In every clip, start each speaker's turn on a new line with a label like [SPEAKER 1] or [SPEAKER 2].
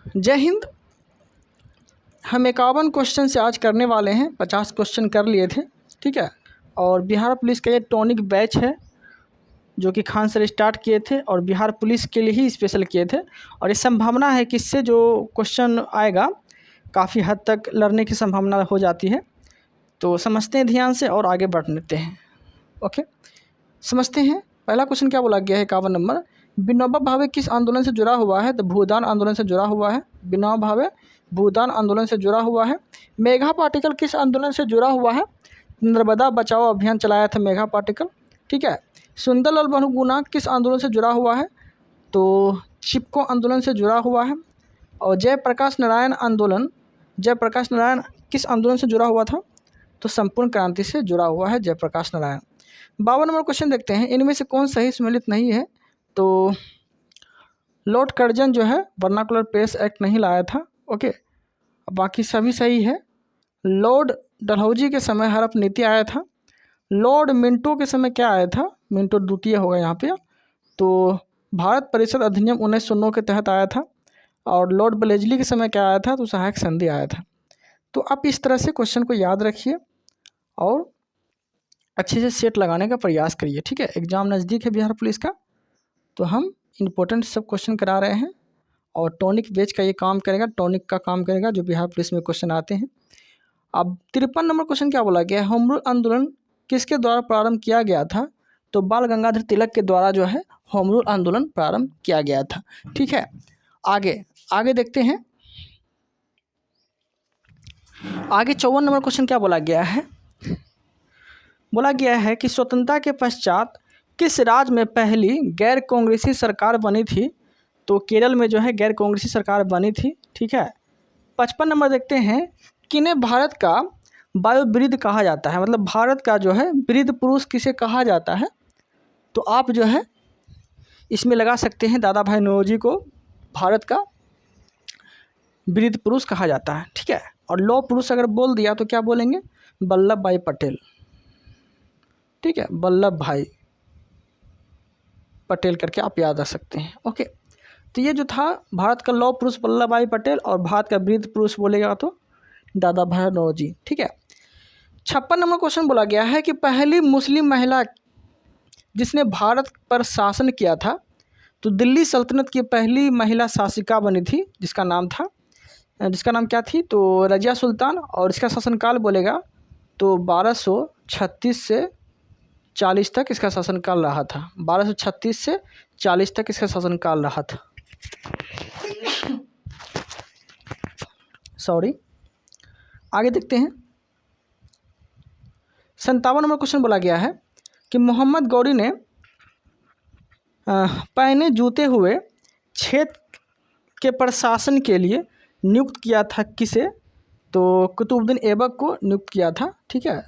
[SPEAKER 1] जय हिंद। हम 51 क्वेश्चन से आज करने वाले हैं। 50 क्वेश्चन कर लिए थे, ठीक है। और बिहार पुलिस का ये टॉनिक बैच है जो कि खान सर स्टार्ट किए थे और बिहार पुलिस के लिए ही स्पेशल किए थे। और ये संभावना है कि इससे जो क्वेश्चन आएगा काफ़ी हद तक लड़ने की संभावना हो जाती है। तो समझते हैं ध्यान से और आगे बढ़ लेते हैं। ओके, समझते हैं। पहला क्वेश्चन क्या बोला गया है? 51 नंबर, विनोबा भावे किस आंदोलन से जुड़ा हुआ है? तो भूदान आंदोलन से जुड़ा हुआ है। विनोबा भावे भूदान आंदोलन से जुड़ा हुआ है। मेघा पाटिल किस आंदोलन से जुड़ा हुआ है? नर्मदा बचाओ अभियान चलाया था मेघा पाटिल, ठीक है। सुंदरलाल बहुगुणा किस आंदोलन से जुड़ा हुआ है? तो चिपको आंदोलन से जुड़ा हुआ है। और जयप्रकाश नारायण आंदोलन, जयप्रकाश नारायण किस आंदोलन से जुड़ा हुआ था? तो संपूर्ण क्रांति से जुड़ा हुआ है जयप्रकाश नारायण। 52 नंबर क्वेश्चन देखते हैं, इनमें से कौन सही सम्मिलित नहीं है? तो लॉर्ड कर्जन जो है वर्नाकुलर प्रेस एक्ट नहीं लाया था, ओके। बाकी सभी सही है। लॉर्ड डलहौजी के समय हड़प नीति आया था। लॉर्ड मिंटो के समय क्या आया था? मिंटो द्वितीय होगा यहाँ पे। तो भारत परिषद अधिनियम 1909 के तहत आया था। और लॉर्ड ब्लेजली के समय क्या आया था? तो सहायक संधि आया था। तो आप इस तरह से क्वेश्चन को याद रखिए और अच्छे से सेट लगाने का प्रयास करिए, ठीक है। एग्ज़ाम नज़दीक है बिहार पुलिस का, तो हम इम्पोर्टेंट सब क्वेश्चन करा रहे हैं। और टॉनिक बैच का ये काम करेगा, टॉनिक का काम करेगा जो बिहार पुलिस में क्वेश्चन आते हैं। अब 53 नंबर क्वेश्चन क्या बोला गया है? होम रूल आंदोलन किसके द्वारा प्रारंभ किया गया था? तो बाल गंगाधर तिलक के द्वारा जो है होम रूल आंदोलन प्रारंभ किया गया था, ठीक है। आगे देखते हैं। आगे 54 नंबर क्वेश्चन क्या बोला गया है? बोला गया है कि स्वतंत्रता के पश्चात किस राज्य में पहली गैर कांग्रेसी सरकार बनी थी? तो केरल में जो है गैर कांग्रेसी सरकार बनी थी, ठीक है। 55 नंबर देखते हैं, किन्हें भारत का वायुवृद्ध कहा जाता है? मतलब भारत का जो है वृद्ध पुरुष किसे कहा जाता है? तो आप जो है इसमें लगा सकते हैं दादा भाई नौरोजी को भारत का वृद्ध पुरुष कहा जाता है, ठीक है। और लौह पुरुष अगर बोल दिया तो क्या बोलेंगे? वल्लभ भाई पटेल, ठीक है। वल्लभ भाई पटेल करके आप याद रख सकते हैं, ओके। तो ये जो था भारत का लौह पुरुष वल्लभ भाई पटेल और भारत का वृद्ध पुरुष बोलेगा तो दादा भाई नौरोजी, ठीक है। 56 नंबर क्वेश्चन बोला गया है कि पहली मुस्लिम महिला जिसने भारत पर शासन किया था? तो दिल्ली सल्तनत की पहली महिला शासिका बनी थी जिसका नाम क्या थी? तो रजिया सुल्तान। और इसका शासनकाल बोलेगा तो 1236 से 40 तक इसका शासनकाल रहा था। 1236 से 40 तक इसका शासनकाल रहा था, सॉरी। आगे देखते हैं। 57 नंबर क्वेश्चन बोला गया है कि मोहम्मद गौरी ने पहने जूते हुए क्षेत्र के प्रशासन के लिए नियुक्त किया था किसे? तो कुतुबुद्दीन ऐबक को नियुक्त किया था, ठीक है,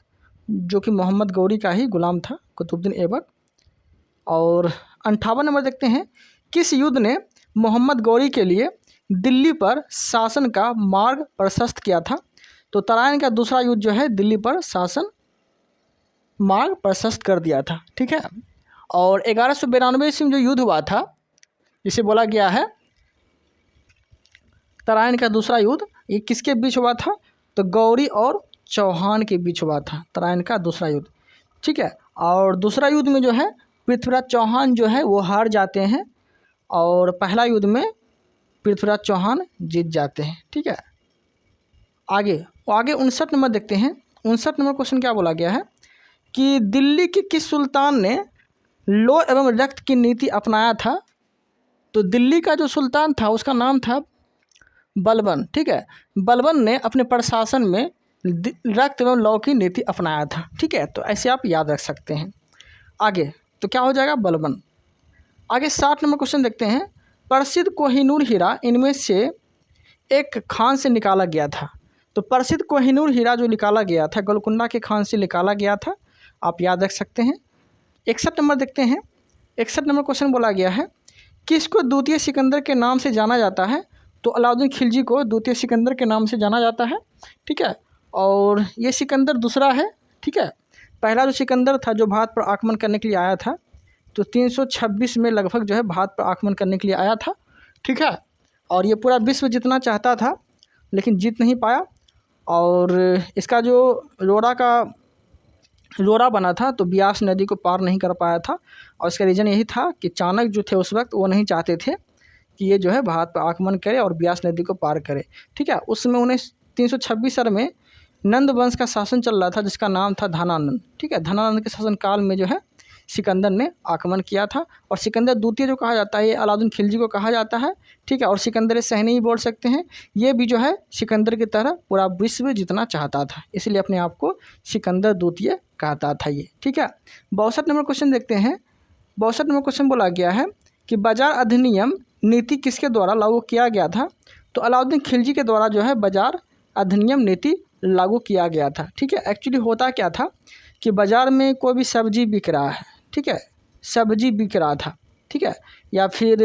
[SPEAKER 1] जो कि मोहम्मद गौरी का ही गुलाम था कुतुबुद्दीन ऐबक। और 58 नंबर देखते हैं, किस युद्ध ने मोहम्मद गौरी के लिए दिल्ली पर शासन का मार्ग प्रशस्त किया था? तो तराइन का दूसरा युद्ध जो है दिल्ली पर शासन मार्ग प्रशस्त कर दिया था, ठीक है। और 1192 ईस्वी में जो युद्ध हुआ था जिसे बोला गया है तराइन का दूसरा युद्ध, ये किसके बीच हुआ था? तो गौरी और चौहान के बीच हुआ था तराइन का दूसरा युद्ध, ठीक है। और दूसरा युद्ध में जो है पृथ्वीराज चौहान जो है वो हार जाते हैं और पहला युद्ध में पृथ्वीराज चौहान जीत जाते हैं, ठीक है। आगे 59 नंबर देखते हैं। 59 नंबर क्वेश्चन क्या बोला गया है कि दिल्ली के किस सुल्तान ने लौह एवं रक्त की नीति अपनाया था? तो दिल्ली का जो सुल्तान था उसका नाम था बलबन, ठीक है। बलबन ने अपने प्रशासन में रक्त एवं लौह की नीति अपनाया था, ठीक है। तो ऐसे आप याद रख सकते हैं। आगे तो क्या हो जाएगा? बलबन। आगे 60 नंबर क्वेश्चन देखते हैं, प्रसिद्ध कोहिनूर हीरा इनमें से एक खान से निकाला गया था? तो प्रसिद्ध कोहिनूर हीरा जो निकाला गया था गोलकुंडा के खान से निकाला गया था, आप याद रख सकते हैं। 61 नंबर देखते हैं। 61 नंबर क्वेश्चन बोला गया है, किसको द्वितीय सिकंदर के नाम से जाना जाता है? तो अलाउद्दीन खिलजी को द्वितीय सिकंदर के नाम से जाना जाता है, ठीक है। और ये सिकंदर दूसरा है, ठीक है। पहला जो सिकंदर था जो भारत पर आक्रमण करने के लिए आया था तो 326 में लगभग जो है भारत पर आक्रमण करने के लिए आया था, ठीक है। और ये पूरा विश्व जीतना चाहता था लेकिन जीत नहीं पाया। और इसका जो रोड़ा बना था तो ब्यास नदी को पार नहीं कर पाया था। और इसका रीज़न यही था कि चाणक्य जो थे उस वक्त वो नहीं चाहते थे कि ये जो है भारत पर आक्रमण करे और ब्यास नदी को पार करे। ठीक है, उस समय 326 में नंद वंश का शासन चल रहा था जिसका नाम था धनानंद। ठीक है, धनानंद के शासनकाल में जो है सिकंदर ने आक्रमण किया था। और सिकंदर द्वितीय जो कहा जाता है ये अलाउद्दीन खिलजी को कहा जाता है। ठीक है, और सिकंदर सहनी ही बोल सकते हैं। ये भी जो है सिकंदर की तरह पूरा विश्व जीतना चाहता था, इसलिए अपने आप को सिकंदर द्वितीय कहता था ये। ठीक है, 62 नंबर क्वेश्चन देखते हैं। 62 नंबर क्वेश्चन बोला गया है कि बाजार अधिनियम नीति किसके द्वारा लागू किया गया था? तो अलाउद्दीन खिलजी के द्वारा जो है बाजार अधिनियम नीति लागू किया गया था। ठीक है, एक्चुअली होता क्या था कि बाज़ार में कोई भी सब्जी बिक रहा है, ठीक है, सब्जी बिक रहा था, ठीक है, या फिर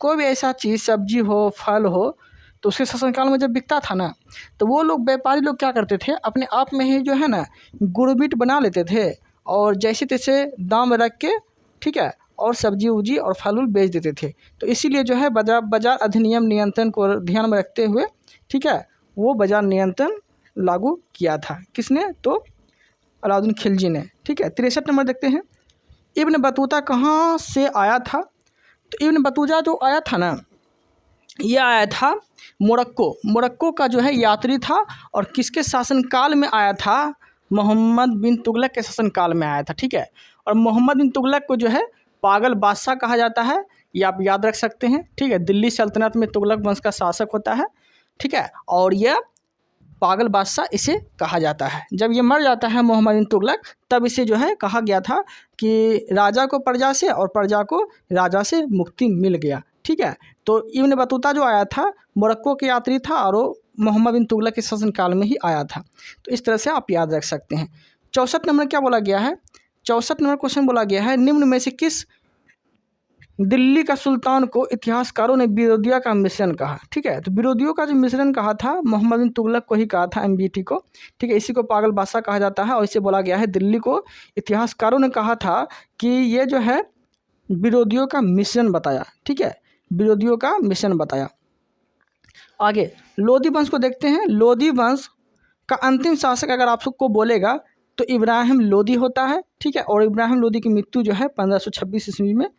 [SPEAKER 1] कोई भी ऐसा चीज़ सब्जी हो फल हो, तो उसके शासनकाल में जब बिकता था ना तो वो लोग व्यापारी लोग क्या करते थे, अपने आप में ही जो है ना गुरबिट बना लेते थे और जैसे तैसे दाम रख के, ठीक है, और सब्जी उब्जी और फल उल बेच देते थे। तो इसीलिए जो है बाजार अधिनियम नियंत्रण को ध्यान में रखते हुए, ठीक है, वो बाजार नियंत्रण लागू किया था। किसने? तो अलाउद्दीन खिलजी ने। ठीक है, 63 नंबर देखते हैं। इब्न बतूता कहाँ से आया था? तो इब्न बतूता जो आया था ना, ये आया था मोरक्को का जो है यात्री था। और किसके शासनकाल में आया था? मोहम्मद बिन तुगलक के शासनकाल में आया था। ठीक है, और मोहम्मद बिन तुगलक को जो है पागल बादशाह कहा जाता है, ये आप याद रख सकते हैं। ठीक है, दिल्ली सल्तनत में तुगलक वंश का शासक होता है। ठीक है, और यह पागल बादशाह इसे कहा जाता है। जब ये मर जाता है मोहम्मद बिन तुगलक, तब इसे जो है कहा गया था कि राजा को प्रजा से और प्रजा को राजा से मुक्ति मिल गया। ठीक है, तो इब्न बतूता जो आया था मोरक्को के यात्री था और वो मोहम्मद बिन तुगलक के शासनकाल में ही आया था। तो इस तरह से आप याद रख सकते हैं। 64 नंबर क्या बोला गया है? 64 नंबर क्वेश्चन बोला गया है, निम्न में से किस दिल्ली का सुल्तान को इतिहासकारों ने विरोधिया का मिश्रण कहा? ठीक है, तो विरोधियों का जो मिश्रण कहा था मोहम्मद बिन तुगलक को ही कहा था, MBT को। ठीक है, इसी को पागल बादशाह कहा जाता है और इसे बोला गया है दिल्ली को इतिहासकारों ने कहा था कि ये जो है विरोधियों का मिश्रण बताया। ठीक है, विरोधियों का मिश्रण बताया। आगे लोधी वंश को देखते हैं। लोधी वंश का अंतिम शासक अगर आप सबको बोलेगा तो इब्राहिम लोधी होता है। ठीक है, और इब्राहिम लोधी की मृत्यु जो है 1526 ईस्वी में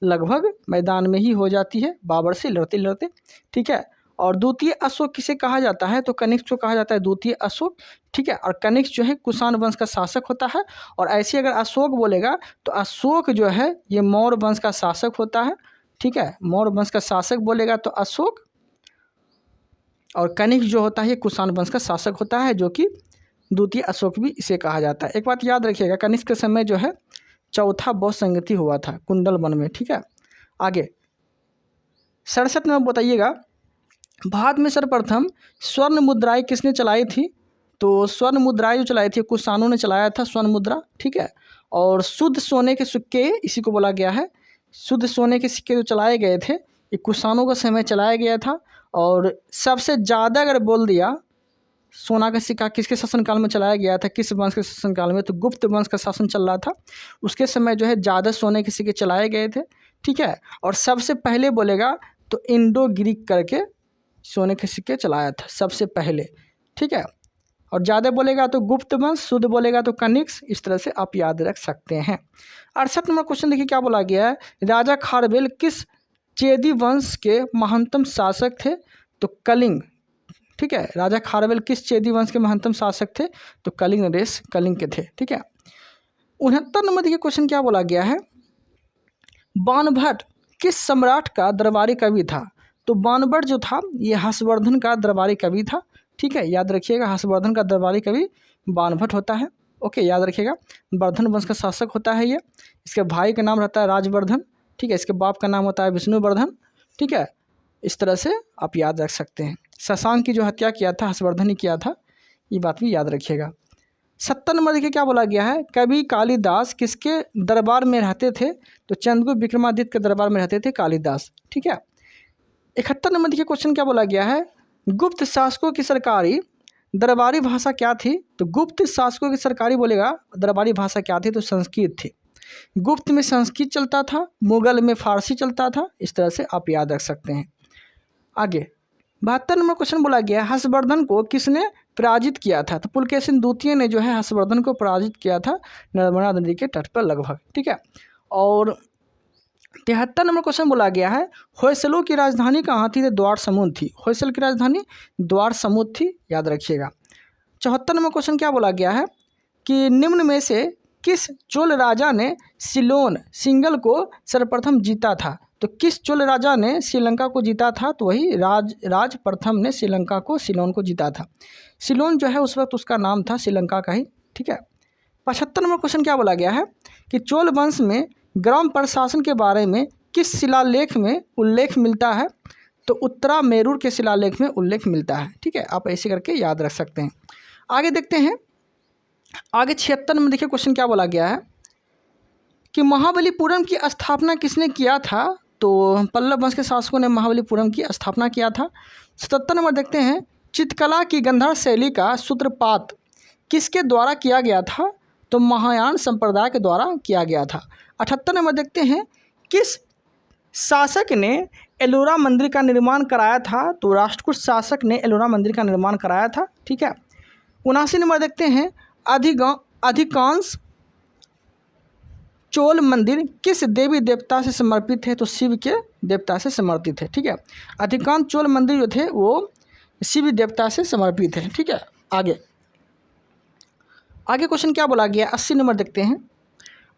[SPEAKER 1] लगभग मैदान में ही हो जाती है बाबर से लड़ते लड़ते। ठीक है, और द्वितीय अशोक किसे कहा जाता है? तो कनिष्क को कहा जाता है द्वितीय अशोक। ठीक है, और कनिष्क जो है कुषाण वंश का शासक होता है। और ऐसे अगर अशोक बोलेगा तो अशोक जो है ये मौर्य वंश का शासक होता है। ठीक है, मौर्य वंश का शासक बोलेगा तो अशोक, और कनिष्क जो होता है ये कुषाण वंश का शासक होता है, जो कि द्वितीय अशोक भी इसे कहा जाता है। एक बात याद रखिएगा, कनिष्क के समय जो है चौथा बौद्ध संगति हुआ था कुंडल वन में। ठीक है, आगे 67 में बताइएगा, भारत में सर्वप्रथम स्वर्ण मुद्राएं किसने चलाई थी? तो स्वर्ण मुद्राएं जो चलाई थी कुषाणों ने चलाया था स्वर्ण मुद्रा। ठीक है, और शुद्ध सोने के सिक्के इसी को बोला गया है। शुद्ध सोने के सिक्के जो चलाए गए थे ये कुषाणों का समय चलाया गया था। और सबसे ज़्यादा अगर बोल दिया सोना का सिक्का किसके शासनकाल में चलाया गया था, किस वंश के शासनकाल में? तो गुप्त वंश का शासन चल रहा था, उसके समय जो है ज़्यादा सोने के सिक्के चलाए गए थे। ठीक है, और सबसे पहले बोलेगा तो इंडो ग्रीक करके सोने के सिक्के चलाया था सबसे पहले। ठीक है, और ज़्यादा बोलेगा तो गुप्त वंश, शुद्ध बोलेगा तो कनिष्क। इस तरह से आप याद रख सकते हैं। 68 नंबर क्वेश्चन देखिए क्या बोला गया है, राजा खारवेल किस चेदी वंश के महत्तम शासक थे? तो कलिंग। ठीक है, राजा खारवेल किस चेदी वंश के महत्तम शासक थे? तो कलिंग नरेश कलिंग के थे। ठीक है, 69 नंबर देखिए क्वेश्चन क्या बोला गया है, बाणभट्ट किस सम्राट का दरबारी कवि था? तो बाणभट्ट जो था ये हर्षवर्धन का दरबारी कवि था। ठीक है, याद रखिएगा हर्षवर्धन का दरबारी कवि बाणभट्ट होता है। ओके, याद रखिएगा वर्धन वंश का शासक होता है ये। इसके भाई का नाम रहता है राजवर्धन। ठीक है, इसके बाप का नाम होता है विष्णुवर्धन। ठीक है, इस तरह से आप याद रख सकते हैं। शशांक की जो हत्या किया था हर्षवर्धन ही किया था, ये बात भी याद रखिएगा। 70 नंबर देखिए क्या बोला गया है, कवि कालिदास किसके दरबार में रहते थे? तो चंद्रगुप्त विक्रमादित्य के दरबार में रहते थे कालिदास। ठीक है, 71 नंबर देखिए क्वेश्चन क्या बोला गया है, गुप्त शासकों की सरकारी दरबारी भाषा क्या थी? तो गुप्त शासकों की सरकारी बोलेगा दरबारी भाषा क्या थी? तो संस्कृत थी। गुप्त में संस्कृत चलता था, मुगल में फारसी चलता था। इस तरह से आप याद रख सकते हैं। आगे 72 नंबर क्वेश्चन बोला गया हर्षवर्धन को किसने पराजित किया था? तो पुलकेशिन द्वितीय ने जो है हर्षवर्धन को पराजित किया था नर्मदा नदी के तट पर लगभग, ठीक है। और 73 नंबर क्वेश्चन बोला गया है होयसलों की राजधानी कहाँ थी? तो द्वार समूह थी। होयसल की राजधानी द्वार समूह थी, याद रखिएगा। 74 नंबर क्वेश्चन क्या बोला गया है कि निम्न में से किस चोल राजा ने सिलोन सिंगल को सर्वप्रथम जीता था? तो किस चोल राजा ने श्रीलंका को जीता था? तो वही राज प्रथम ने श्रीलंका को सिलोन को जीता था। सिलोन जो है उस वक्त उसका नाम था श्रीलंका का ही, ठीक है। 75 नंबर क्वेश्चन क्या बोला गया है कि चोल वंश में ग्राम प्रशासन के बारे में किस शिलालेख में उल्लेख मिलता है? तो उत्तरा मेरूर के शिलालेख में उल्लेख मिलता है, ठीक है। आप ऐसे करके याद रख सकते हैं। आगे देखते हैं, आगे 76 में देखिए क्वेश्चन क्या बोला गया है कि महाबलीपुरम की स्थापना किसने किया था? तो पल्लव वंश के शासकों ने महाबलीपुरम की स्थापना किया था। 77 नंबर देखते हैं चित्रकला की गंधर्व शैली का सूत्रपात किसके द्वारा किया गया था? तो महायान संप्रदाय के द्वारा किया गया था। 78 नंबर देखते हैं किस शासक ने एलोरा मंदिर का निर्माण कराया था? तो राष्ट्रकूट शासक ने एलोरा मंदिर का निर्माण कराया था, ठीक है। 79 नंबर देखते हैं अधिकांश चोल मंदिर किस देवी देवता से समर्पित है? तो शिव के देवता से समर्पित है, ठीक है। अधिकांश चोल मंदिर जो थे वो शिव देवता से समर्पित है, ठीक है। आगे क्वेश्चन क्या बोला गया? 80 नंबर देखते हैं।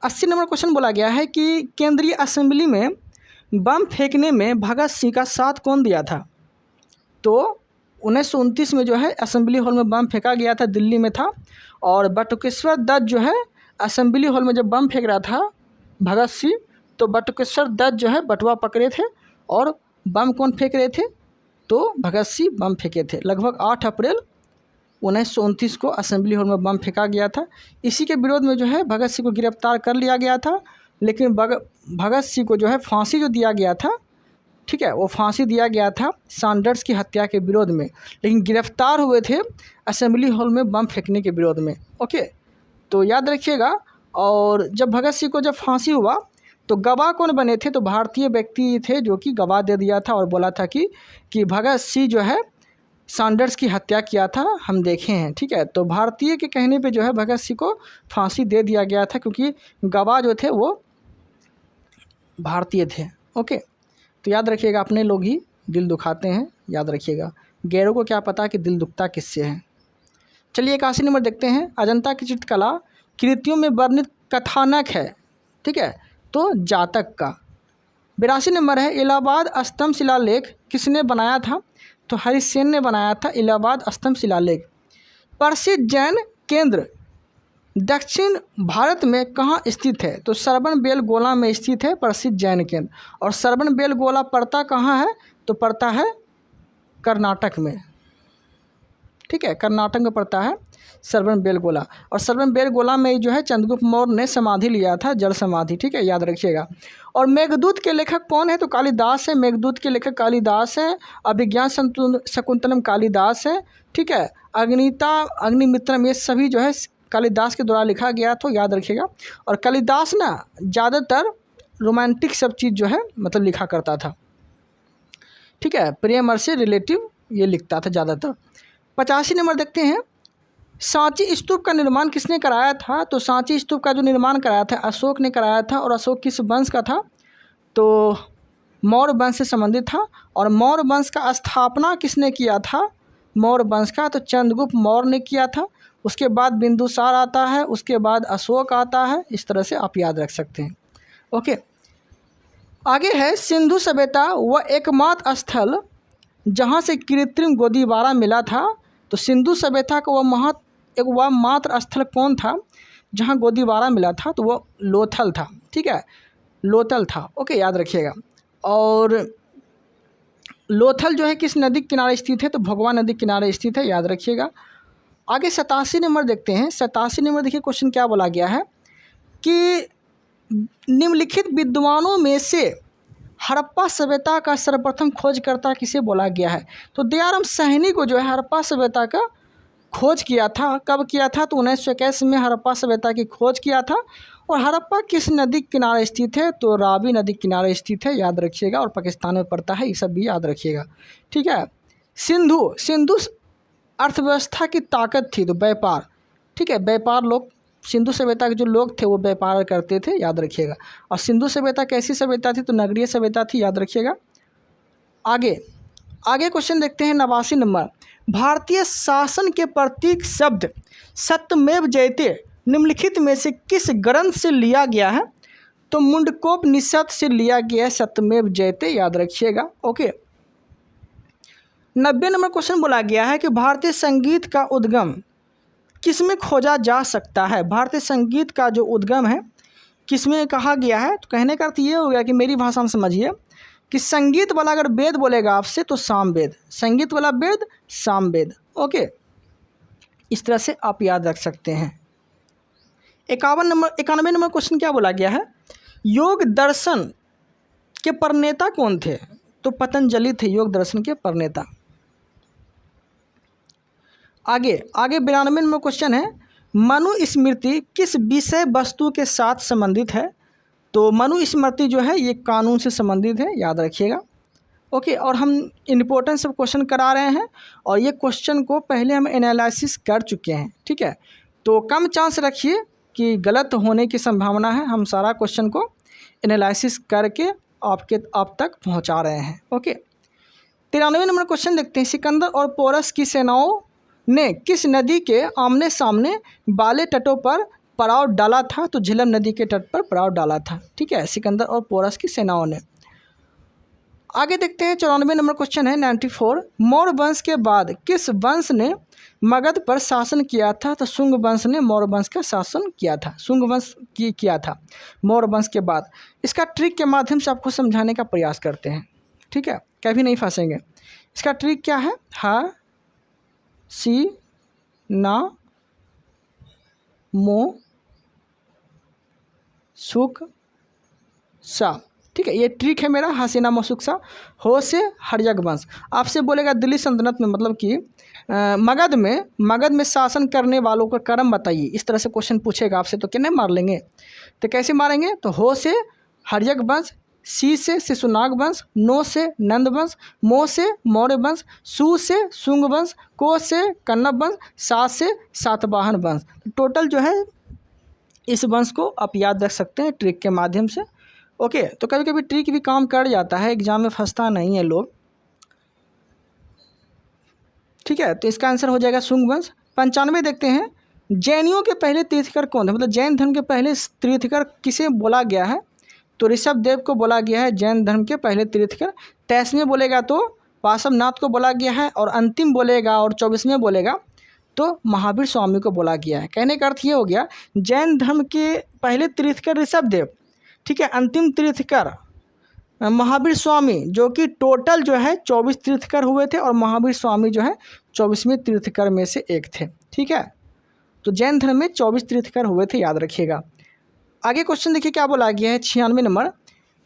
[SPEAKER 1] 80 नंबर क्वेश्चन बोला गया है कि केंद्रीय असेंबली में बम फेंकने में भगत सिंह का साथ कौन दिया था? तो 1929 में जो है असेंबली हॉल में बम फेंका गया था, दिल्ली में था। और बटुकेश्वर दत्त जो है असेंबली हॉल में जब बम फेंक रहा था भगत सिंह, तो बटुकेश्वर दत्त जो है बटुआ पकड़े थे और बम कौन फेंक रहे थे? तो भगत सिंह बम फेंके थे। लगभग 8 अप्रैल 1929 को असेंबली हॉल में बम फेंका गया था। इसी के विरोध में जो है भगत सिंह को गिरफ्तार कर लिया गया था, लेकिन भगत सिंह को जो है फांसी जो दिया गया था, ठीक है, वो फांसी दिया गया था सैंडर्स की हत्या के विरोध में, लेकिन गिरफ्तार हुए थे असेंबली हॉल में बम फेंकने के विरोध में, ओके। तो याद रखिएगा। और जब भगत सिंह को जब फांसी हुआ तो गवाह कौन बने थे? तो भारतीय व्यक्ति थे जो कि गवाह दे दिया था और बोला था कि भगत सिंह जो है सैंडर्स की हत्या किया था, हम देखे हैं, ठीक है। तो भारतीय के कहने पे जो है भगत सिंह को फांसी दे दिया गया था, क्योंकि गवाह जो थे वो भारतीय थे, ओके। तो याद रखिएगा, अपने लोग ही दिल दुखाते हैं, याद रखिएगा। गैरों को क्या पता कि दिल दुखता किससे है। चलिए 81 नंबर देखते हैं। अजंता की चित्रकला कृतियों में वर्णित कथानक है, ठीक है, तो जातक का। 82 नंबर है इलाहाबाद स्तंभ शिलालेख किसने बनाया था? तो हरिसेन ने बनाया था इलाहाबाद स्तंभ शिलालेख। प्रसिद्ध जैन केंद्र दक्षिण भारत में कहाँ स्थित है? तो श्रवणबेलगोला में स्थित है प्रसिद्ध जैन केंद्र। और श्रवणबेलगोला पड़ता कहाँ है? तो पड़ता है कर्नाटक में, ठीक है, कर्नाटक में पड़ता है श्रवणबेलगोला। और श्रवणबेलगोला में जो है चंद्रगुप्त मौर्य ने समाधि लिया था, जल समाधि, ठीक है, याद रखिएगा। और मेघदूत के लेखक कौन है? तो कालिदास है। मेघदूत के लेखक कालिदास है। अभिज्ञान शकुंतलम कालिदास है, ठीक है। अग्निमित्रम ये सभी जो है कालिदास के द्वारा लिखा गया, तो याद रखिएगा। और कालिदास ना ज़्यादातर रोमांटिक सब चीज़ जो है मतलब लिखा करता था, ठीक है, प्रेम से रिलेटिव ये लिखता था ज़्यादातर। 85 नंबर देखते हैं सांची स्तूप का निर्माण किसने कराया था? तो सांची स्तूप का जो निर्माण कराया था अशोक ने कराया था। और अशोक किस वंश का था? तो मौर्य वंश से संबंधित था। और मौर्य वंश का स्थापना किसने किया था? मौर्य वंश का तो चंद्रगुप्त मौर्य ने किया था। उसके बाद बिंदुसार आता है, उसके बाद अशोक आता है। इस तरह से आप याद रख सकते हैं, ओके। आगे है सिंधु सभ्यता वह एकमात्र स्थल जहाँ से कृत्रिम गोदीबारा मिला था। तो सिंधु सभ्यता का वह मात्र स्थल कौन था जहाँ गोदीबारा मिला था? तो वो लोथल था, ठीक है, लोथल था, ओके, याद रखिएगा। और लोथल जो है किस नदी के किनारे स्थित है? तो भगवा नदी के किनारे स्थित है, याद रखिएगा। आगे 87 नंबर देखते हैं। 87 नंबर देखिए क्वेश्चन क्या बोला गया है कि निम्नलिखित विद्वानों में से हड़प्पा सभ्यता का सर्वप्रथम खोजकर्ता किसे बोला गया है? तो दयाराम साहनी को जो है हड़प्पा सभ्यता का खोज किया था। कब किया था? तो 1921 में हड़प्पा सभ्यता की खोज किया था। और हड़प्पा किस नदी के किनारे स्थित है? तो रावी नदी के किनारे स्थित है, याद रखिएगा। और पाकिस्तान में पड़ता है, ये सब भी याद रखिएगा, ठीक है। सिंधु सिंधु अर्थव्यवस्था की ताकत थी, तो व्यापार, ठीक है। व्यापार लोग, सिंधु सभ्यता के जो लोग थे वो व्यापार करते थे, याद रखिएगा। और सिंधु सभ्यता कैसी सभ्यता थी? तो नगरीय सभ्यता थी, याद रखिएगा। आगे आगे क्वेश्चन देखते हैं 89 नंबर। भारतीय शासन के प्रतीक शब्द सत्यमेव जयते निम्नलिखित में से किस ग्रंथ से लिया गया है? तो मुंडकोपनिषद से लिया गया है सत्यमेव जयते, याद रखिएगा। ओके, 90 नंबर क्वेश्चन बोला गया है कि भारतीय संगीत का उद्गम किसमें खोजा जा सकता है? भारतीय संगीत का जो उद्गम है किसमें कहा गया है? तो कहने का अर्थ ये हो गया कि मेरी भाषा में समझिए कि संगीत वाला अगर वेद बोलेगा आपसे तो सामवेद, संगीत वाला वेद सामवेद। ओके, इस तरह से आप याद रख सकते हैं। 91 नंबर क्वेश्चन क्या बोला गया है? योग दर्शन के प्रणेता कौन थे? तो पतंजलि थे योग दर्शन के प्रणेता। आगे 92 नंबर क्वेश्चन है, मनुस्मृति किस विषय वस्तु के साथ संबंधित है? तो मनुस्मृति जो है ये कानून से संबंधित है, याद रखिएगा। ओके, और हम इम्पोर्टेंट सब क्वेश्चन करा रहे हैं और ये क्वेश्चन को पहले हम एनालिसिस कर चुके हैं, ठीक है। तो कम चांस रखिए कि गलत होने की संभावना है। हम सारा क्वेश्चन को एनालिसिस करके आप तक पहुंचा रहे हैं। ओके, 93 नंबर क्वेश्चन देखते हैं। सिकंदर और पोरस की सेनाओं ने किस नदी के आमने सामने वाले तटों पर पड़ाव डाला था? तो झेलम नदी के तट पर पड़ाव डाला था, ठीक है, सिकंदर और पोरस की सेनाओं ने। आगे देखते हैं 94 नंबर क्वेश्चन है 94। मौर्य वंश के बाद किस वंश ने मगध पर शासन किया था? तो शुंग वंश ने मौर्य वंश का शासन किया था, शुंग वंश की किया था मौर्य वंश के बाद। इसका ट्रिक के माध्यम से आपको समझाने का प्रयास करते हैं, ठीक है, कभी नहीं फंसेंगे। इसका ट्रिक क्या है? हा सी ना मो सुख सा, ठीक है, ये ट्रिक है मेरा। हसीना मसुकसा हो से हर्यक वंश। आपसे बोलेगा दिल्ली सल्तनत में, मतलब कि मगध में शासन करने वालों का क्रम बताइए, इस तरह से क्वेश्चन पूछेगा आपसे, तो कितने मार लेंगे? तो कैसे मारेंगे? तो हो से हर्यक वंश, सी से शिशुनाग वंश, नो से नंद वंश, मो से मौर्य वंश, सु से शुंग वंश, को से कन्नब वंश, सा से सातवाहन वंश। टोटल जो है इस वंश को आप याद रख सकते हैं ट्रिक के माध्यम से। ओके, तो कभी कभी ट्रिक भी काम कर जाता है, एग्जाम में फंसता नहीं है लोग, ठीक है। तो इसका आंसर हो जाएगा शुंग वंश। 95 देखते हैं। जैनियों के पहले तीर्थकर कौन थे? मतलब जैन धर्म के पहले तीर्थकर किसे बोला गया है? तो ऋषभ देव को बोला गया है जैन धर्म के पहले तीर्थकर। 23वें बोलेगा तो पार्श्वनाथ को बोला गया है, और अंतिम बोलेगा और 24वें बोलेगा तो महावीर स्वामी को बोला गया है। कहने का अर्थ ये हो गया, जैन धर्म के पहले तीर्थकर ऋषभ देव, ठीक है, अंतिम तीर्थकर महावीर स्वामी, जो कि टोटल जो है 24 तीर्थकर हुए थे, और महावीर स्वामी जो है 24वें तीर्थकर में से एक थे, ठीक है। तो जैन धर्म में 24 तीर्थकर हुए थे, याद रखिएगा। आगे क्वेश्चन देखिए क्या बोला गया है 96 नंबर।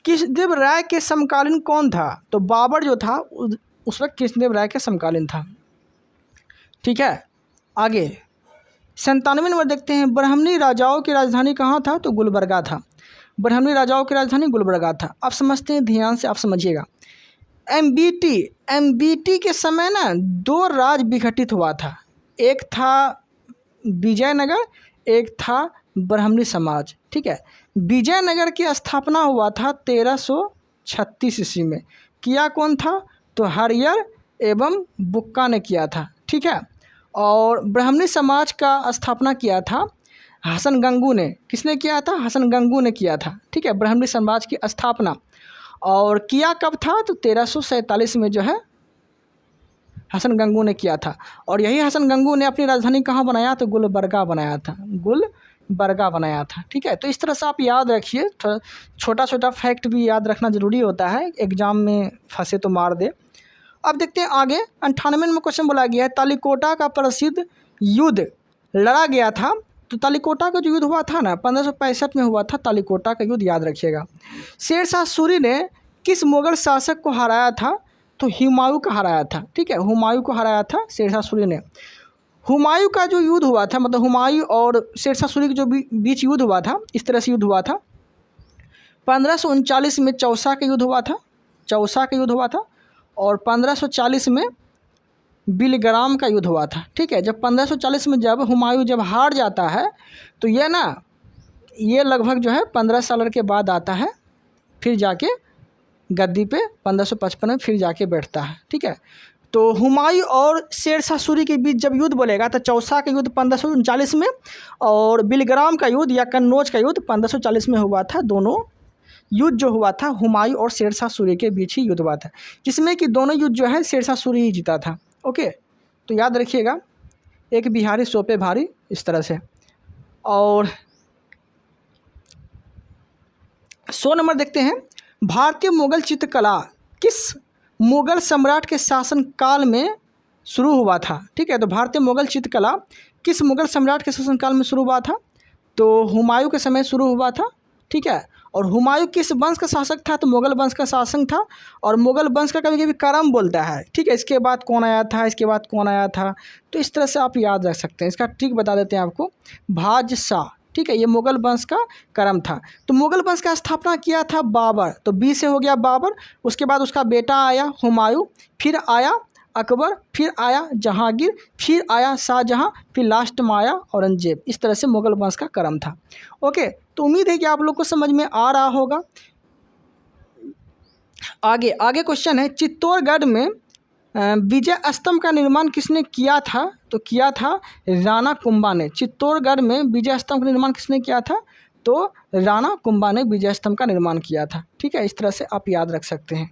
[SPEAKER 1] कृष्णदेव राय के समकालीन कौन था? तो बाबर जो था उस वक्त कृष्णदेव राय के समकालीन था, ठीक है। आगे 97 नंबर देखते हैं। ब्राह्मणी राजाओं की राजधानी कहाँ था? तो गुलबर्गा था, ब्राह्मणी राजाओं की राजधानी गुलबर्गा था। अब समझते हैं, ध्यान से आप समझिएगा। एमबीटी के समय ना 2 राज विघटित हुआ था, एक था विजयनगर, एक था ब्राह्मणी समाज, ठीक है। विजयनगर की स्थापना हुआ था 1336 ईस्वी में। किया कौन था? तो हरियर एवं बुक्का ने किया था, ठीक है। और ब्राह्मणी समाज का स्थापना किया था हसन गंगू ने। किसने किया था? हसन गंगू ने किया था, ठीक है, ब्राह्मणी समाज की स्थापना। और किया कब था? तो 1347 में जो है हसन गंगू ने किया था। और यही हसन गंगू ने अपनी राजधानी कहाँ बनाया? तो गुलबर्गा बनाया था, गुलबर्गा बनाया था, ठीक है। तो इस तरह से आप याद रखिए, छोटा छोटा फैक्ट भी याद रखना ज़रूरी होता है, एग्जाम में फंसे तो मार दे। अब देखते हैं आगे 98 में क्वेश्चन बोला गया है। तालिकोटा का प्रसिद्ध युद्ध लड़ा गया था। तो तालिकोटा का जो युद्ध हुआ था ना 1565 में हुआ था तालिकोटा का युद्ध, याद रखिएगा। शेरशाह सूरी ने किस मुगल शासक को हराया था? तो हुमायूं को हराया था, ठीक है, हुमायूं को हराया था शेरशाह सूरी ने। हुमायूं का जो युद्ध हुआ था, मतलब हुमायूं और शेरशाह सूरी के जो बीच युद्ध हुआ था, इस तरह से युद्ध हुआ था। 1539 में चौसा का युद्ध हुआ था, चौसा का युद्ध हुआ था। और 1540 में बिलग्राम का युद्ध हुआ था। ठीक है, जब 1540 में जब हुमायूं जब हार जाता है तो ये लगभग जो है 15 साल के बाद आता है, फिर जाके गद्दी पे 1555 में फिर जाके बैठता है। ठीक है, तो हुमायूं और शेरशाह सूरी के बीच जब युद्ध बोलेगा तो चौसा का युद्ध 1539 में और बिलग्राम का युद्ध या कन्नौज का युद्ध 1540 में हुआ था। दोनों युद्ध जो हुआ था हुमायूं और शेरशाह सूरी के बीच ही युद्ध हुआ था, जिसमें कि दोनों युद्ध जो है शेरशाह सूरी ही जीता था। ओके, तो याद रखिएगा, एक बिहारी सौ पे भारी, इस तरह से। और 100 नंबर देखते हैं, भारतीय मुगल चित्रकला किस मुगल सम्राट के शासन काल में शुरू हुआ था। ठीक है, तो भारतीय मुगल चित्रकला किस मुगल सम्राट के शासन काल में शुरू हुआ था, तो हुमायूं के समय शुरू हुआ था। ठीक है, और हुमायूं किस वंश का शासक था, तो मुगल वंश का शासक था। और मुगल वंश का कभी कभी क्रम बोलता है। ठीक है, इसके बाद कौन आया था, इसके बाद कौन आया था, तो इस तरह से आप याद रख सकते हैं। इसका ट्रिक बता देते हैं आपको, भाज-शाह। ठीक है, ये मुगल वंश का क्रम था। तो मुगल वंश का स्थापना किया था बाबर, तो बी से हो गया बाबर, उसके बाद उसका बेटा आया हुमायूं, फिर आया अकबर, फिर आया जहांगीर, फिर आया शाहजहां, फिर लास्ट में आया औरंगजेब। इस तरह से मुगल वंश का क्रम था। ओके, तो उम्मीद है कि आप लोग को समझ में आ रहा होगा। आगे क्वेश्चन है, चित्तौड़गढ़ में विजय स्तंभ का निर्माण किसने किया था, तो किया था राणा कुंभा ने। चित्तौड़गढ़ में विजय स्तंभ का निर्माण किसने किया था, तो राणा कुंभा ने विजय स्तंभ का निर्माण किया था। ठीक है, इस तरह से आप याद रख सकते हैं।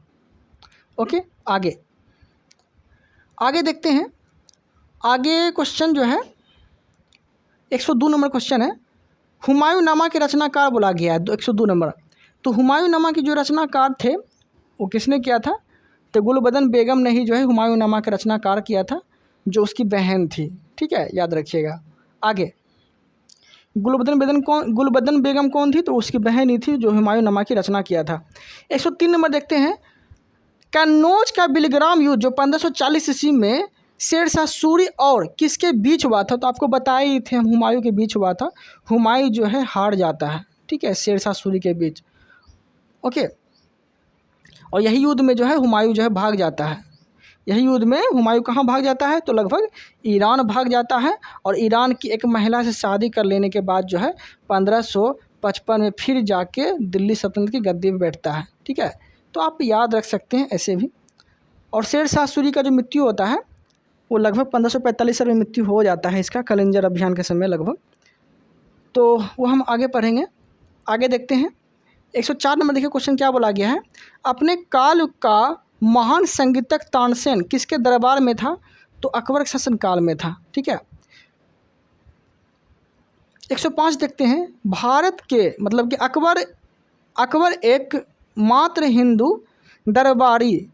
[SPEAKER 1] ओके, आगे देखते हैं। आगे क्वेश्चन जो है 102 नंबर क्वेश्चन है, हुमायूंनामा के रचनाकार बोला गया है। 102 नंबर, तो हुमायूंनामा के जो रचनाकार थे वो किसने किया था, तो गुलबदन बेगम ने ही जो है हुमायूंनामा का रचनाकार किया था, जो उसकी बहन थी। ठीक है, याद रखिएगा। आगे गुलबदन बेगम कौन थी, तो उसकी बहन ही थी जो हुमायूंनामा की रचना किया था। 103 नंबर देखते हैं, कन्नौज का बिलग्राम युद्ध जो 1540 ईस्वी में शेरशाह सूरी और किसके बीच हुआ था, तो आपको बताए ही थे, हुमायूं के बीच हुआ था। हुमायूं जो है हार जाता है। ठीक है, शेरशाह सूरी के बीच। ओके, और यही युद्ध में जो है हुमायूं जो है भाग जाता है। यही युद्ध में हुमायूं कहाँ भाग जाता है, तो लगभग ईरान भाग जाता है। और ईरान की एक महिला से शादी कर लेने के बाद जो है 1555 में फिर जाके दिल्ली सल्तनत की गद्दी पर बैठता है। ठीक है, तो आप याद रख सकते हैं ऐसे भी। और शेरशाह सूरी का जो मृत्यु होता है वो लगभग 1545 में मृत्यु हो जाता है इसका, कलिंजर अभियान के समय लगभग। तो वो हम आगे पढ़ेंगे। आगे देखते हैं 104 नंबर, देखिए क्वेश्चन क्या बोला गया है, अपने काल का महान संगीतक तानसेन किसके दरबार में था, तो अकबर के शासन काल में था। ठीक है, 105 देखते हैं, भारत के मतलब कि अकबर एक मात्र हिंदू दरबारी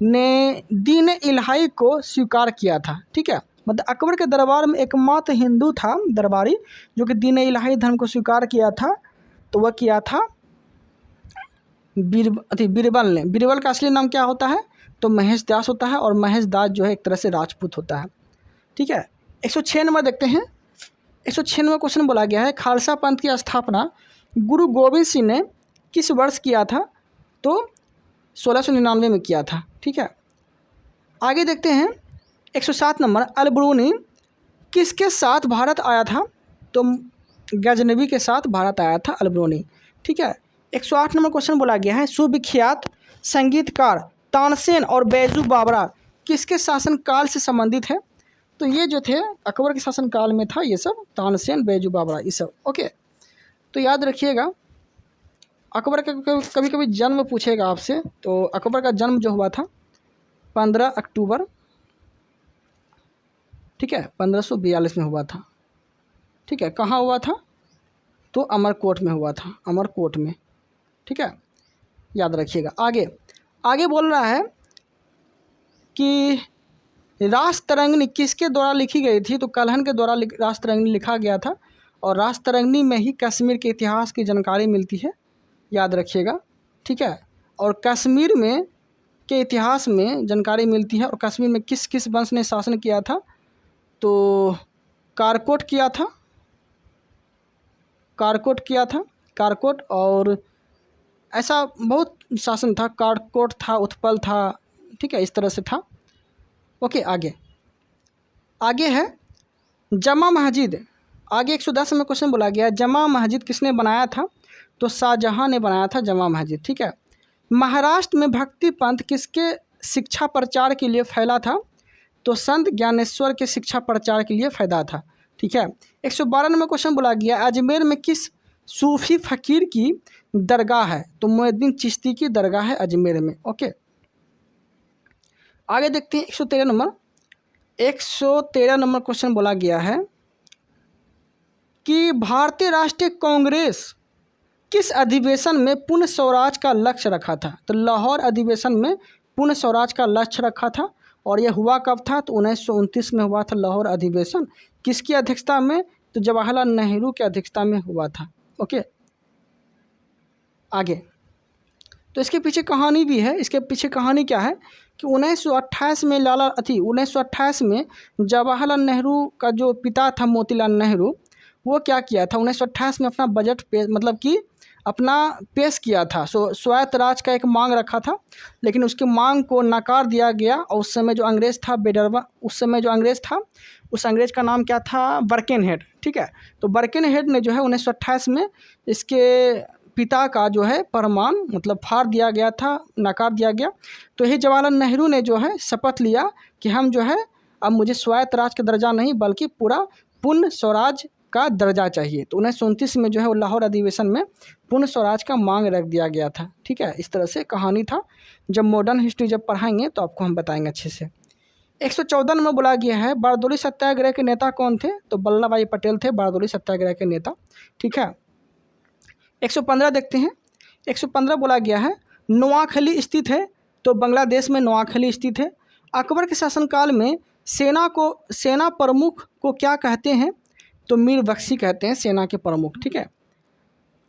[SPEAKER 1] ने दीन इलाही को स्वीकार किया था। ठीक है, मतलब अकबर के दरबार में एकमात्र हिंदू था दरबारी जो कि दीन इलाही धर्म को स्वीकार किया था, तो वह किया था बीरबल ने। बीरबल का असली नाम क्या होता है, तो महेश दास होता है, और महेश दास जो है एक तरह से राजपूत होता है। ठीक है, 106 नंबर देखते हैं। 106 नंबर क्वेश्चन बोला गया है, खालसा पंथ की स्थापना गुरु गोविंद सिंह ने किस वर्ष किया था, तो 1699 में किया था। ठीक है, आगे देखते हैं 107 नंबर, अलबरूनी किसके साथ भारत आया था, तो गजनवी के साथ भारत आया था अलबरूनी। ठीक है, 108 नंबर क्वेश्चन बोला गया है, सुविख्यात संगीतकार तानसेन और बैजू बावरा किसके शासन काल से संबंधित है, तो ये जो थे अकबर के शासन काल में था, ये सब तानसेन बैजू बावरा ये सब। ओके, तो याद रखिएगा, अकबर का कभी कभी जन्म पूछेगा आपसे, तो अकबर का जन्म जो हुआ था 15 अक्टूबर, ठीक है, 1542 में हुआ था। ठीक है, कहाँ हुआ था, तो अमरकोट में हुआ था, अमरकोट में। ठीक है, याद रखिएगा। आगे बोल रहा है कि रास्तरंगिणी किसके द्वारा लिखी गई थी, तो कल्हण के द्वारा रास्तरंगिणी लिखा गया था, और रास्तरंगिणी में ही कश्मीर के इतिहास की जानकारी मिलती है, याद रखिएगा। ठीक है, और कश्मीर में के इतिहास में जानकारी मिलती है, और कश्मीर में किस किस वंश ने शासन किया था, तो कारकोट किया था, कारकोट। और ऐसा बहुत शासन था, कारकोट था, उत्पल था, ठीक है, इस तरह से था। ओके, आगे है जमा मस्जिद। आगे 110 में क्वेश्चन बोला गया जमा मस्जिद किसने बनाया था? तो शाहजहां ने बनाया था जमा मस्जिद, ठीक है। महाराष्ट्र में भक्ति पंथ किसके शिक्षा प्रचार के लिए फैला था? तो संत ज्ञानेश्वर के शिक्षा प्रचार के लिए फैला था, ठीक है। 112 में क्वेश्चन बोला गया अजमेर में किस सूफी फकीर की दरगाह है? तो मुइनुद्दीन चिश्ती की दरगाह है अजमेर में। ओके, आगे देखते हैं 113 नंबर क्वेश्चन बोला गया है कि भारतीय राष्ट्रीय कांग्रेस किस अधिवेशन में पूर्ण स्वराज का लक्ष्य रखा था? तो लाहौर अधिवेशन में पूर्ण स्वराज का लक्ष्य रखा था। और यह हुआ कब था? तो 1929 में हुआ था लाहौर अधिवेशन। किसकी अध्यक्षता में? तो जवाहरलाल नेहरू की अध्यक्षता में हुआ था। ओके, आगे तो इसके पीछे कहानी भी है। इसके पीछे कहानी क्या है कि 1928 में 1928 में जवाहरलाल नेहरू का जो पिता था मोतीलाल नेहरू, वो क्या किया था 1928 में अपना बजट पेश किया था। स्वायत्त राज का एक मांग रखा था, लेकिन उसके मांग को नकार दिया गया। और उस समय जो अंग्रेज़ था उस अंग्रेज़ का नाम क्या था? बर्केनहेड, ठीक है। तो बर्केनहेड ने जो है 1928 में इसके पिता का जो है फरमान फाड़ दिया गया था, नकार दिया गया। तो यही जवाहरलाल नेहरू ने जो है शपथ लिया कि हम जो है अब मुझे स्वायत्त राज का दर्जा नहीं बल्कि पूरा पूर्ण स्वराज का दर्जा चाहिए। तो 1929 में जो है लाहौर अधिवेशन में पूर्ण स्वराज का मांग रख दिया गया था, ठीक है। इस तरह से कहानी था। जब मॉडर्न हिस्ट्री जब पढ़ाएंगे तो आपको हम बताएंगे अच्छे से। 114 में बोला गया है बारदोली सत्याग्रह के नेता कौन थे? तो वल्लभ भाई पटेल थे बारदोली सत्याग्रह के नेता, ठीक है। 115 देखते हैं। 115 बोला गया है नोआखली स्थित है। तो बांग्लादेश में नोआखली स्थित है। अकबर के शासनकाल में सेना प्रमुख को क्या कहते हैं? तो मीर बख्शी कहते हैं सेना के प्रमुख, ठीक है।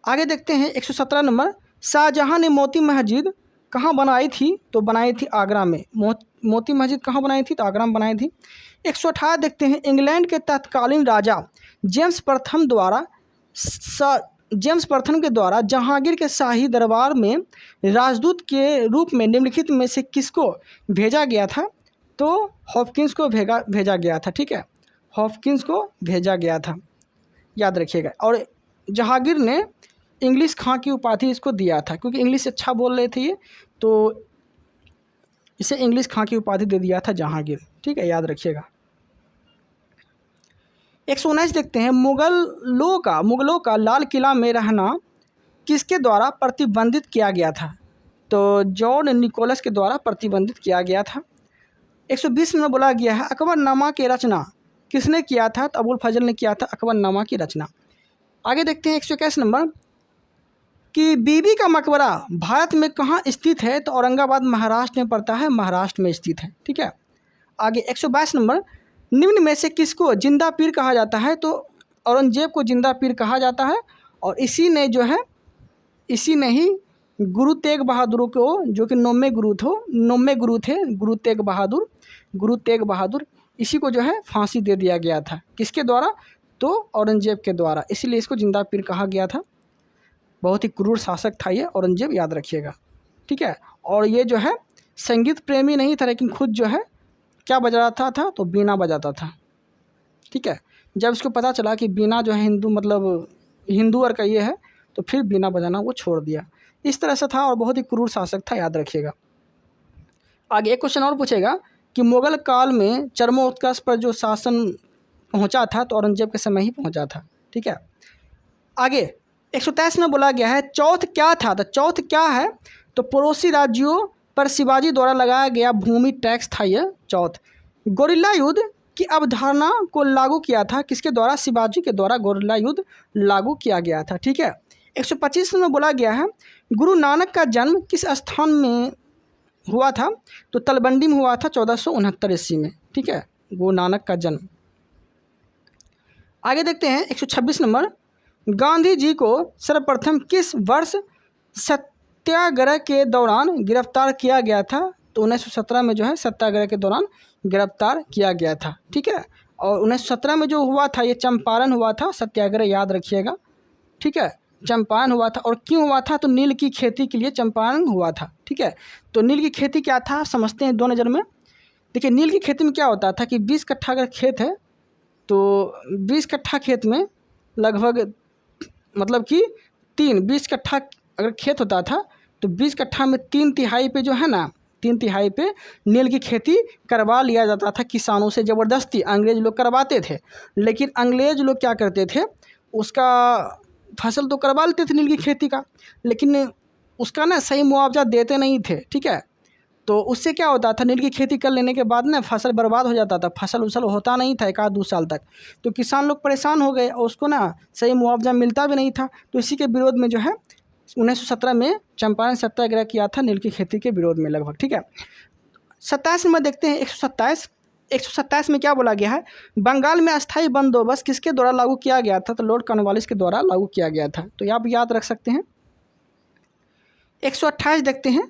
[SPEAKER 1] आगे देखते हैं 117 नंबर शाहजहां ने मोती मस्जिद कहाँ बनाई थी? तो बनाई थी आगरा में। मोती मस्जिद कहाँ बनाई थी? तो आगरा में बनाई थी। 118 देखते हैं इंग्लैंड के तत्कालीन राजा जेम्स प्रथम के द्वारा जहांगीर के शाही दरबार में राजदूत के रूप में निम्नलिखित में से किसको भेजा गया था? तो हॉपकिंस को भेजा गया था, ठीक है। हॉपकिंस को भेजा गया था, याद रखिएगा। और जहांगीर ने इंग्लिश खां की उपाधि इसको दिया था क्योंकि इंग्लिश अच्छा बोल रहे थे ये, तो इसे इंग्लिश खां की उपाधि दे दिया था जहांगीर, ठीक है, याद रखिएगा। 119 देखते हैं मुगलों का लाल किला में रहना किसके द्वारा प्रतिबंधित किया गया था? तो जॉन निकोलस के द्वारा प्रतिबंधित किया गया था। 120 में बोला गया है अकबरनामा की रचना किसने किया था? तो अबुल फजल ने किया था अकबरनामा की रचना। आगे देखते हैं 121 नंबर कि बीबी का मकबरा भारत में कहाँ स्थित है? तो औरंगाबाद महाराष्ट्र में पड़ता है, महाराष्ट्र में स्थित है, ठीक है। आगे 122 नंबर निम्न में से किसको जिंदा पीर कहा जाता है? तो औरंगजेब को जिंदा पीर कहा जाता है। और इसी ने ही गुरु तेग बहादुर को, जो कि नौवें गुरु थे, गुरु तेग बहादुर, इसी को जो है फांसी दे दिया गया था। किसके द्वारा? तो औरंगजेब के द्वारा, इसीलिए इसको जिंदा पीर कहा गया था। बहुत ही क्रूर शासक था ये औरंगजेब, याद रखिएगा, ठीक है। और ये जो है संगीत प्रेमी नहीं था, लेकिन खुद जो है क्या बजाता था? तो बीना बजाता था, ठीक है। जब इसको पता चला कि बीना जो है हिंदू और का ये है, तो फिर बीना बजाना वो छोड़ दिया। इस तरह से था और बहुत ही क्रूर शासक था, याद रखिएगा। आगे एक क्वेश्चन और पूछेगा कि मुगल काल में चरमोत्कर्ष पर जो शासन पहुंचा था तो औरंगजेब के समय ही पहुंचा था, ठीक है। आगे 123 में बोला गया है चौथ क्या था? तो चौथ क्या है? तो पड़ोसी राज्यों पर शिवाजी द्वारा लगाया गया भूमि टैक्स था यह चौथ। गोरिल्ला युद्ध की अवधारणा को लागू किया था किसके द्वारा? शिवाजी के द्वारा गोरिल्ला युद्ध लागू किया गया था, ठीक है। 125 में बोला गया है गुरु नानक का जन्म किस स्थान में हुआ था? तो तलवंडी में हुआ था 1469 ईस्वी में, ठीक है, गुरु नानक का जन्म। आगे देखते हैं 126 नंबर गांधी जी को सर्वप्रथम किस वर्ष सत्याग्रह के दौरान गिरफ्तार किया गया था? तो 1917 में जो है सत्याग्रह के दौरान गिरफ्तार किया गया था, ठीक है। और 1917 में जो हुआ था ये चंपारण हुआ था सत्याग्रह, याद रखिएगा, ठीक है। चंपारण हुआ था और क्यों हुआ था, तो नील की खेती के लिए चंपारण हुआ था, ठीक है। तो नील की खेती क्या था समझते हैं 2 नज़र में। देखिए नील की खेती में क्या होता था कि 20 कट्ठा अगर खेत है तो 20 कट्ठा खेत में लगभग मतलब कि 20 कट्ठा अगर खेत होता था तो 20 कट्ठा में 3/3 पे जो है ना, 3/3 पे नील की खेती करवा लिया जाता था किसानों से, ज़बरदस्ती अंग्रेज लोग करवाते थे। लेकिन अंग्रेज लोग क्या करते थे, उसका फसल तो करवा लेते थे नील की खेती का, लेकिन उसका ना सही मुआवजा देते नहीं थे, ठीक है। तो उससे क्या होता था, नील की खेती कर लेने के बाद ना फसल बर्बाद हो जाता था, फसल उसल होता नहीं था 1-2 साल तक। तो किसान लोग परेशान हो गए और उसको ना सही मुआवजा मिलता भी नहीं था। तो इसी के विरोध में जो है 1917 में चंपारण सत्याग्रह किया था नील की खेती के विरोध में लगभग, ठीक है। 27 में देखते हैं 127 में क्या बोला गया है, बंगाल में अस्थायी बंदोबस्त किसके द्वारा लागू किया गया था, तो लॉर्ड कॉर्नवालिस के द्वारा लागू किया गया था। तो ये आप याद रख सकते हैं। 128 देखते हैं,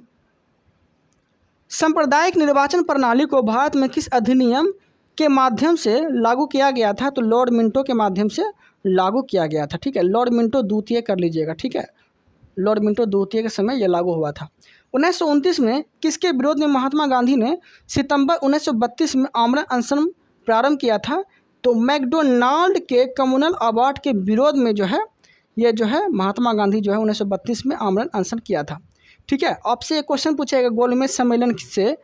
[SPEAKER 1] सांप्रदायिक निर्वाचन प्रणाली को भारत में किस अधिनियम के माध्यम से लागू किया गया था, तो लॉर्ड मिंटो के माध्यम से लागू किया गया था, ठीक है। लॉर्ड मिंटो द्वितीय कर लीजिएगा, ठीक है। लॉर्ड मिंटो द्वितीय के समय यह लागू हुआ था। 1929 में किसके विरोध में महात्मा गांधी ने सितंबर 1932 में आमरण अनशन प्रारंभ किया था, तो मैकडोनाल्ड के कम्युनल अवार्ड के विरोध में जो है ये जो है महात्मा गांधी जो है 1932 में आमरण अनशन किया था, ठीक है। आपसे एक क्वेश्चन पूछेगा गोलमेज सम्मेलन से,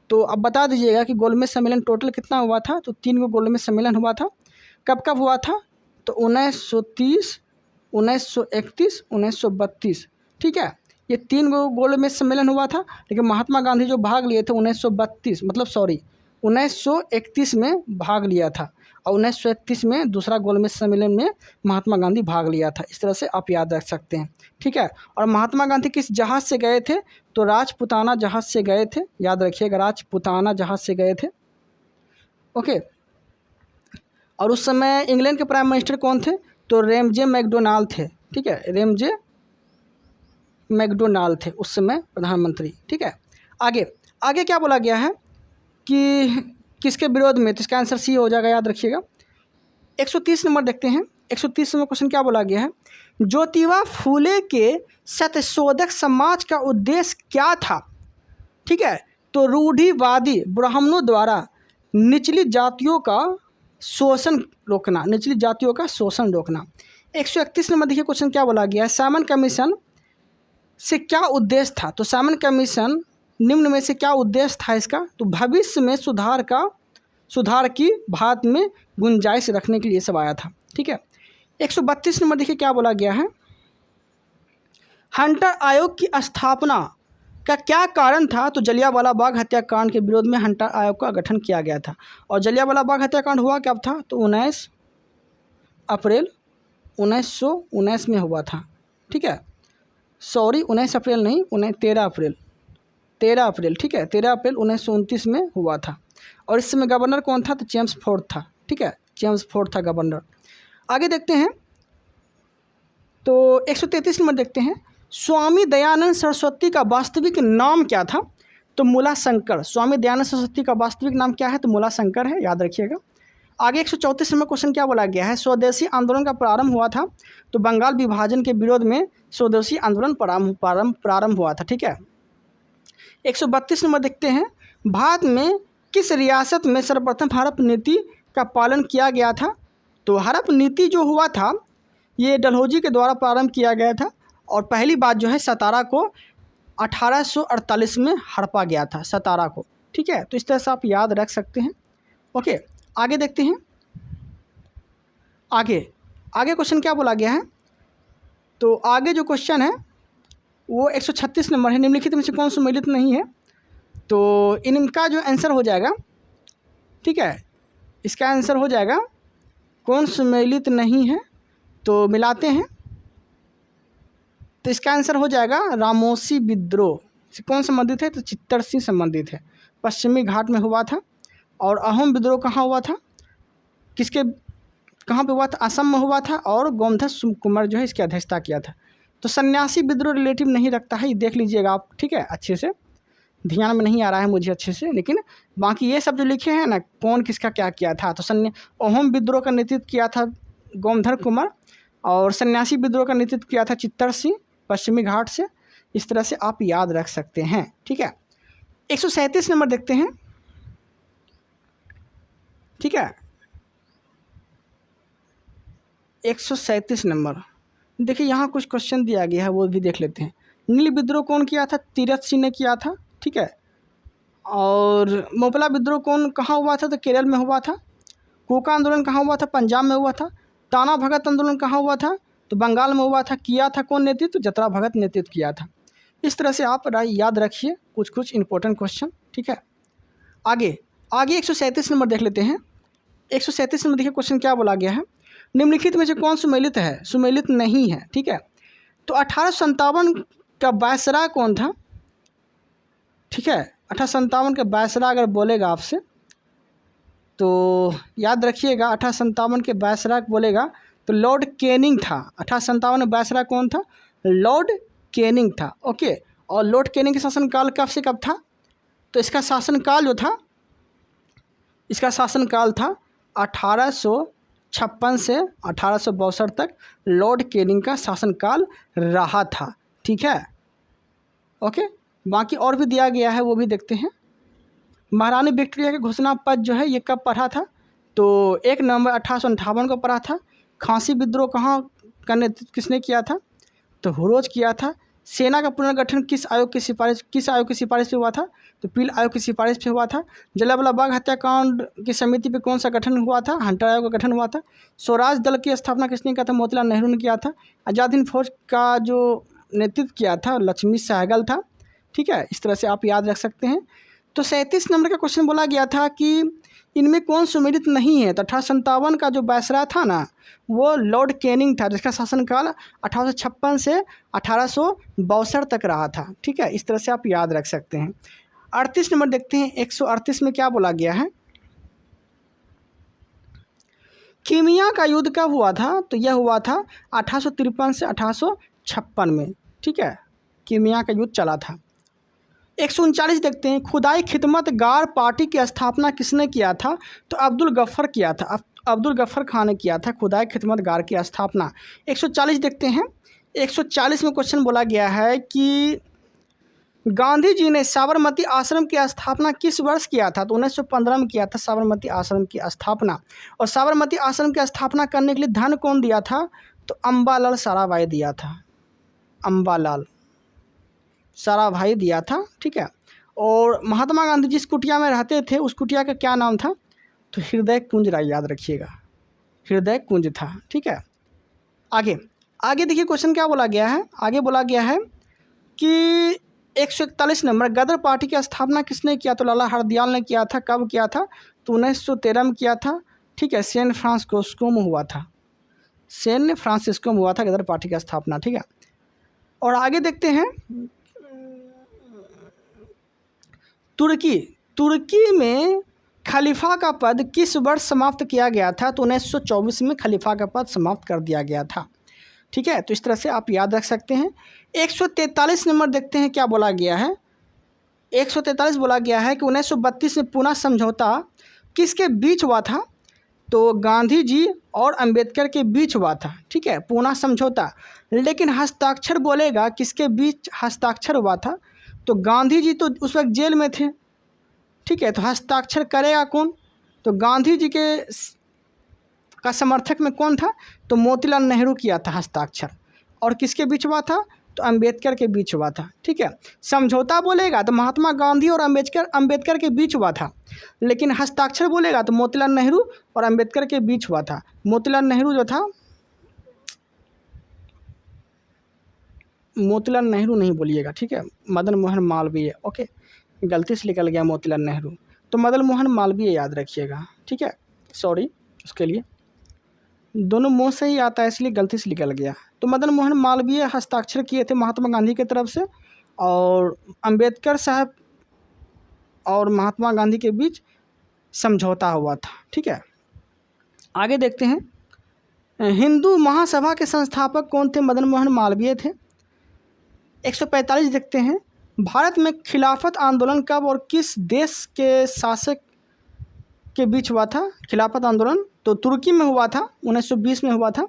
[SPEAKER 1] तो अब बता दीजिएगा कि गोलमेज सम्मेलन टोटल कितना हुआ था, तो 3 गो गोलमेज सम्मेलन हुआ था। कब कब हुआ था, तो 1930, 1931, 1932, ठीक है। ये 3 गो गोलमेज सम्मेलन हुआ था, लेकिन महात्मा गांधी जो भाग लिए थे 1931 में भाग लिया था और 1931 में दूसरा गोलमेज सम्मेलन में महात्मा गांधी भाग लिया था। इस तरह से आप याद रख सकते हैं, ठीक है। और महात्मा गांधी किस जहाज़ से गए थे, तो राजपुताना जहाज़ से गए थे, याद रखिएगा, राजपुताना जहाज़ से गए थे, ओके। और उस समय इंग्लैंड के प्राइम मिनिस्टर कौन थे, तो रेमजे मैकडोनाल्ड थे, ठीक है। रेमजे मैकडोनाल्ड थे उस समय प्रधानमंत्री, ठीक है। आगे आगे क्या बोला गया है कि किसके विरोध में, तो इसका आंसर सी हो जाएगा, याद रखिएगा। 130 नंबर देखते हैं। 130 में क्वेश्चन क्या बोला गया है, ज्योतिबा फूले के सत्यशोधक समाज का उद्देश्य क्या था, ठीक है। तो रूढ़िवादी ब्राह्मणों द्वारा निचली जातियों का शोषण रोकना, निचली जातियों का शोषण रोकना। 131 नंबर देखिए क्वेश्चन क्या बोला गया है, साइमन कमीशन से क्या उद्देश्य था, तो साइमन कमीशन निम्न में से क्या उद्देश्य था इसका, तो भविष्य में सुधार की भारत में गुंजाइश रखने के लिए सब आया था, ठीक है। 132 नंबर देखिए क्या बोला गया है, हंटर आयोग की स्थापना का क्या कारण था, तो जलियांवाला बाग हत्याकांड के विरोध में हंटर आयोग का गठन किया गया था। और जलियांवाला बाग हत्याकांड हुआ कब था, तो 19 अप्रैल 1919 में हुआ था, ठीक है। सॉरी 19 अप्रैल नहीं, 13 अप्रैल, ठीक है, 13 अप्रैल 1929 में हुआ था। और इस समय गवर्नर कौन था, तो जेम्स फोर्ड था, ठीक है, जेम्स फोर्ड था गवर्नर। आगे देखते हैं, तो 133 नंबर देखते हैं, स्वामी दयानंद सरस्वती का वास्तविक नाम क्या था, तो मूलाशंकर। स्वामी दयानंद सरस्वती का वास्तविक नाम क्या है, तो मूलाशंकर है, याद रखिएगा। आगे 134 नंबर क्वेश्चन क्या बोला गया है, स्वदेशी आंदोलन का प्रारंभ हुआ था, तो बंगाल विभाजन के विरोध में स्वदेशी आंदोलन प्रारंभ हुआ था, ठीक है। 132 नंबर देखते हैं, भारत में किस रियासत में सर्वप्रथम हड़प नीति का पालन किया गया था, तो हड़प नीति जो हुआ था ये डलहौजी के द्वारा प्रारंभ किया गया था और पहली बात जो है सतारा को 1848 में हड़पा गया था, सतारा को, ठीक है। तो इस तरह से आप याद रख सकते हैं, ओके। आगे देखते हैं, आगे क्वेश्चन क्या बोला गया है, तो आगे जो क्वेश्चन है वो 136 नंबर है, निम्नलिखित में से कौन सम्मिलित नहीं है, तो इनका जो आंसर हो जाएगा, ठीक है, इसका आंसर हो जाएगा कौन सम्मिलित नहीं है, तो मिलाते हैं, तो इसका आंसर हो जाएगा रामोसी विद्रोह से कौन संबंधित है, तो चित्तर सिंह संबंधित है, पश्चिमी घाट में हुआ था। और अहोम विद्रोह कहाँ हुआ था, कहाँ पे हुआ था, असम में हुआ था और गोमधर कुमार जो है इसकी अध्यक्षता किया था। तो सन्यासी विद्रोह रिलेटिव नहीं रखता है, ये देख लीजिएगा आप, ठीक है, अच्छे से ध्यान में नहीं आ रहा है मुझे अच्छे से, लेकिन बाकी ये सब जो लिखे हैं ना, कौन किसका क्या किया था। तो अहोम विद्रोह का नेतृत्व किया था गोमधर कुमार, और सन्यासी विद्रोह का नेतृत्व किया था चित्तर सिंह पश्चिमी घाट से। इस तरह से आप याद रख सकते हैं, ठीक है। 137 नंबर देखते हैं, ठीक है। 137 नंबर देखिए, यहाँ कुछ क्वेश्चन दिया गया है, वो भी देख लेते हैं। नील विद्रोह कौन किया था? तीरथ सिंह ने किया था, ठीक है। और मोपला विद्रोह कहाँ हुआ था? तो केरल में हुआ था। कोका आंदोलन कहाँ हुआ था? पंजाब में हुआ था। ताना भगत आंदोलन कहाँ हुआ था? तो बंगाल में हुआ था। किया था कौन नेतृत्व? जतरा भगत नेतृत्व किया था। इस तरह से आप याद रखिए कुछ इंपॉर्टेंट क्वेश्चन, ठीक है। आगे 137 नंबर देख लेते हैं। 137 नंबर देखिए, क्वेश्चन क्या बोला गया है? निम्नलिखित में से कौन सुमेलित है? सुमेलित नहीं है, ठीक है। तो 1857 का वायसराय कौन था? ठीक है, 1857 का वायसराय अगर बोलेगा आपसे तो याद रखिएगा, 1857 के वायसराय बोलेगा तो लॉर्ड कैनिंग था। 1857 में वायसराय कौन था? लॉर्ड कैनिंग था, ओके। और लॉर्ड कैनिंग का शासनकाल कब से कब था? तो इसका शासनकाल जो था, इसका शासनकाल था 1856 से 1862 तक लॉर्ड कैनिंग का शासनकाल रहा था, ठीक है, ओके। बाकी और भी दिया गया है, वो भी देखते हैं। महारानी विक्टोरिया के घोषणा पत्र जो है ये कब पढ़ा था? तो 1 नवंबर 1858 को पढ़ा था। खांसी विद्रोह कहाँ का नेतृत्व किसने किया था? तो हुरोज किया था। सेना का पुनर्गठन किस आयोग की सिफारिश पे हुआ था? तो पील आयोग की सिफारिश पे हुआ था। जलियांवाला बाग हत्याकांड की समिति पे कौन सा गठन हुआ था? हंटर आयोग का गठन हुआ था। स्वराज दल की स्थापना किसने किया था? मोतीलाल नेहरू ने किया था। आज़ाद हिंद फौज का जो नेतृत्व किया था लक्ष्मी सहगल था, ठीक है। इस तरह से आप याद रख सकते हैं। तो 37 नंबर का क्वेश्चन बोला गया था कि इनमें कौन सुमेलित नहीं है? तो 1857 का जो वायसराय था ना, वो लॉर्ड कैनिंग था, जिसका शासनकाल 1856 से 1862 तक रहा था, ठीक है। इस तरह से आप याद रख सकते हैं। 38 नंबर देखते हैं। 138 में क्या बोला गया है? क्रीमिया का युद्ध कब हुआ था? तो यह हुआ था 1853 से 1856 में, ठीक है। क्रीमिया का युद्ध चला था। 139 देखते हैं। खुदाई खिदमत गार पार्टी की स्थापना किसने किया था? तो अब्दुल गफ्फर किया था। अब्दुल गफ्फर खान ने किया था खुदाई खिदमत गार की स्थापना। 140 देखते हैं। 140 में क्वेश्चन बोला गया है कि गांधी जी ने साबरमती आश्रम की स्थापना किस वर्ष किया था? तो 1915 में किया था साबरमती आश्रम की स्थापना। और साबरमती आश्रम की स्थापना करने के लिए धन कौन दिया था? तो अम्बालाल साराभाई दिया था। अम्बालाल साराभाई दिया था, ठीक है। और महात्मा गांधी जिस कुटिया में रहते थे उस कुटिया का क्या नाम था? तो हृदय कुंज याद रखिएगा, हृदय कुंज था, ठीक है। आगे देखिए क्वेश्चन क्या बोला गया है। आगे बोला गया है कि 141 नंबर, गदर पार्टी की स्थापना किसने किया? तो लाला हरदयाल ने किया था। कब किया था? तो 1913 में किया था, ठीक है। सैन फ्रांसिस्को में हुआ था। सैन फ्रांसिस्को में हुआ था गदर पार्टी की स्थापना, ठीक है। और आगे देखते हैं। तुर्की में खलीफा का पद किस वर्ष समाप्त किया गया था? तो 1924 में खलीफा का पद समाप्त कर दिया गया था, ठीक है। तो इस तरह से आप याद रख सकते हैं। 143 नंबर देखते हैं क्या बोला गया है। 143 बोला गया है कि 1932 में पुनः समझौता किसके बीच हुआ था? तो गांधी जी और अंबेडकर के बीच हुआ था, ठीक है, पुनः समझौता। लेकिन हस्ताक्षर बोलेगा किसके बीच हस्ताक्षर हुआ था? तो गांधी जी तो उस वक्त जेल में थे, ठीक है। तो हस्ताक्षर करेगा कौन? तो गांधी जी का समर्थक में कौन था? तो मोतीलाल नेहरू किया था हस्ताक्षर। और किसके बीच हुआ था? तो अंबेडकर के बीच हुआ था, ठीक है। समझौता बोलेगा तो महात्मा गांधी और अंबेडकर के बीच हुआ था। लेकिन हस्ताक्षर बोलेगा तो मोतीलाल नेहरू और अंबेडकर के बीच हुआ था। मोतीलाल नेहरू जो था, मोतीलाल नेहरू नहीं बोलिएगा, ठीक है, मदन मोहन मालवीय, ओके, गलती से निकल गया मोतीलाल नेहरू। तो मदन मोहन मालवीय याद रखिएगा, ठीक है, सॉरी उसके लिए, दोनों मुँह से ही आता है इसलिए गलती से निकल गया। तो मदन मोहन मालवीय हस्ताक्षर किए थे महात्मा गांधी की तरफ से, और अंबेडकर साहब और महात्मा गांधी के बीच समझौता हुआ था, ठीक है। आगे देखते हैं। हिंदू महासभा के संस्थापक कौन थे? मदन मोहन मालवीय थे। 145 देखते हैं। भारत में खिलाफत आंदोलन कब और किस देश के शासक के बीच हुआ था? खिलाफत आंदोलन तो तुर्की में हुआ था, 1920 में हुआ था।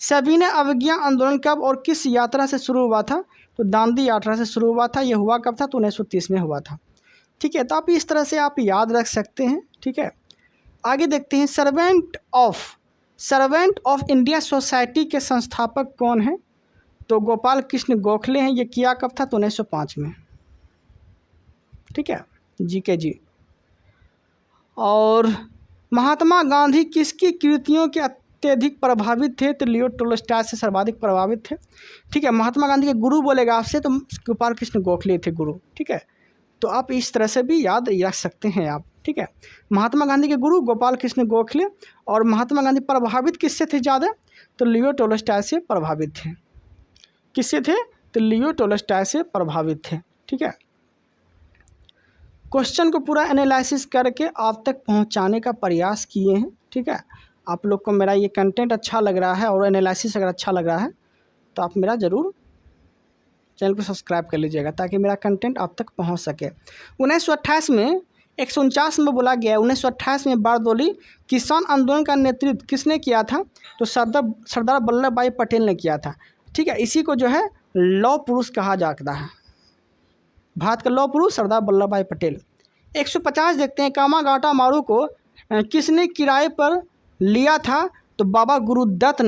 [SPEAKER 1] सविनय अवज्ञा आंदोलन कब और किस यात्रा से शुरू हुआ था? तो दांडी यात्रा से शुरू हुआ था। यह हुआ कब था? तो 1930 में हुआ था। ठीक है, तो आप इस तरह से आप याद रख सकते हैं। ठीक है, आगे देखते हैं। सर्वेंट ऑफ इंडिया सोसाइटी के संस्थापक कौन हैं? तो गोपाल कृष्ण गोखले हैं। ये किया कब था? तो 1905 में। ठीक है जी। और महात्मा गांधी किसकी कृतियों के अत्यधिक प्रभावित थे? तो लियो टोल्स्टॉय से सर्वाधिक प्रभावित थे। ठीक है, महात्मा गांधी के गुरु बोलेगा आपसे तो गोपाल कृष्ण गोखले थे गुरु। ठीक है, तो आप इस तरह से भी याद रख सकते हैं आप। ठीक है, महात्मा गांधी के गुरु गोपाल कृष्ण गोखले। और महात्मा गांधी प्रभावित किससे थे ज़्यादा? तो लियो टोल्स्टॉय से प्रभावित थे। किससे थे? तो लियो टोल्स्टॉय से प्रभावित थे। ठीक है, क्वेश्चन को पूरा एनालिसिस करके आप तक पहुंचाने का प्रयास किए हैं। ठीक है, आप लोग को मेरा ये कंटेंट अच्छा लग रहा है और एनालिसिस अगर अच्छा लग रहा है तो आप मेरा ज़रूर चैनल को सब्सक्राइब कर लीजिएगा ताकि मेरा कंटेंट आप तक पहुंच सके। 1928 में 149 में बोला गया, 1928 में बारदोली किसान आंदोलन का नेतृत्व किसने किया था? तो सरदार वल्लभ भाई पटेल ने किया था। ठीक है, इसी को जो है लौह पुरुष कहा जाता है। भारत का लौह पुरुष सरदार वल्लभ भाई पटेल। 150 देखते हैं। कामागाटा मारू को किसने किराए पर लिया था? तो बाबा गुरुदत्त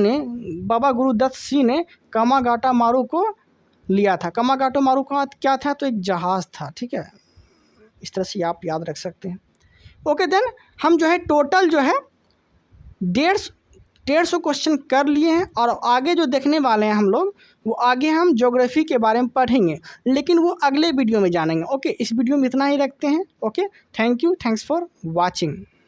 [SPEAKER 1] सिंह ने कामागाटा मारू को लिया था। कामागाटा मारू का क्या था? तो एक जहाज़ था। ठीक है, इस तरह से आप याद रख सकते हैं। ओके देन, हम जो है टोटल जो है 150 क्वेश्चन कर लिए हैं। और आगे जो देखने वाले हैं हम लोग, वो आगे हम ज्योग्राफी के बारे में पढ़ेंगे, लेकिन वो अगले वीडियो में जानेंगे। ओके, इस वीडियो में इतना ही रखते हैं। Okay, thank you, thanks for watching.